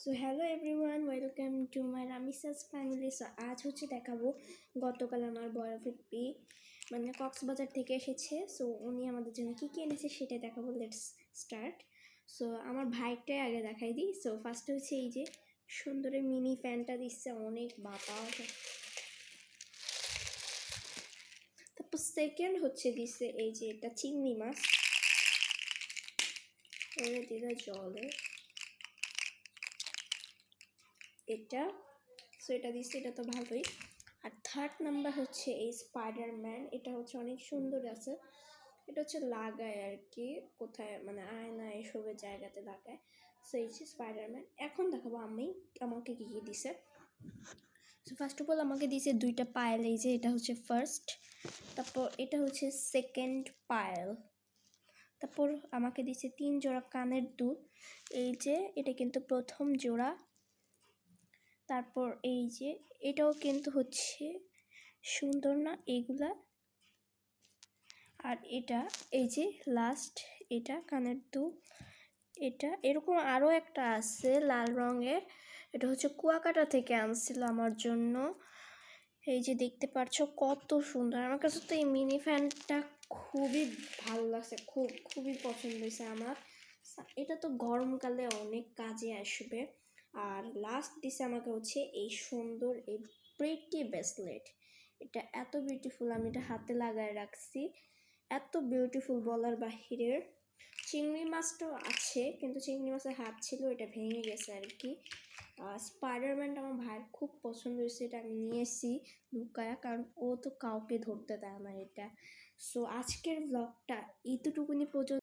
So hello everyone, welcome to my Ramisa's family. So আজ দেখাবো গতকাল আমার বড় ফুপি মানে কক্সবাজার থেকে এসেছে। সো উনি আমাদের জন্য কী কী এনেছে সেটাই দেখাবো। Let's start. সো আমার ভাইটাই আগে দেখাই দিই। সো ফার্স্টে হচ্ছে এই যে সুন্দর মিনি ফ্যানটা দিচ্ছে, অনেক বাতাস। তারপর সেকেন্ড হচ্ছে দিচ্ছে এই যে এটা চিংড়ি মাছ, ওরে দিদা জলে এটা। সো এটা দিচ্ছে, এটা তো ভালোই। আর থার্ড নাম্বার হচ্ছে এই স্পাইডারম্যান, এটা হচ্ছে অনেক সুন্দর আছে। এটা হচ্ছে লাগায় আর কি, কোথায় মানে আয়না এসবের জায়গাতে লাগায়। সো এই যে স্পাইডারম্যান। এখন দেখাবো আমি আমাকে কী কী দিছে। সো ফার্স্ট অফ অল আমাকে দিয়েছে দুইটা পায়েল, এই যে এটা হচ্ছে ফার্স্ট, তারপর এটা হচ্ছে সেকেন্ড পায়েল। তারপর আমাকে দিয়েছে 3 জোড়া কানের দুল, এই যে এটা কিন্তু প্রথম জোড়া। তারপর এই যে এটাও কিন্তু হচ্ছে সুন্দর না এইগুলা। আর এটা এই যে লাস্ট, এটা কানের দুল। এটা এরকম আরও একটা আছে লাল রঙের, এটা হচ্ছে কুয়াকাটা থেকে আনছিল আমার জন্য। এই যে দেখতে পাচ্ছ কত সুন্দর। আমার কাছে তো এই মিনি ফ্যানটা খুবই ভালো লাগছে, খুবই পছন্দ হয়েছে আমার। এটা তো গরমকালে অনেক কাজে আসবে। আর লাস্ট দিছে আমাকে হচ্ছে এই সুন্দর এই প্রিটি ব্রেসলেট। এটা এত বিউটিফুল, আমি এটা হাতে লাগায় রাখছি, এত বিউটিফুল বলার বাহিরের। চিংড়ি মাছটাও আছে, কিন্তু চিংড়ি মাছের হাত ছিল, এটা ভেঙে গেছে আর কি। স্পাইডারম্যানটা আমার ভাইয়ের খুব পছন্দ হয়েছে, এটা আমি নিয়েছি লুকায়া, কারণ ও তো কাউকে ধরতে দেয় না এটা। সো আজকের ব্লগটা এইটুকুনি পর্যন্ত।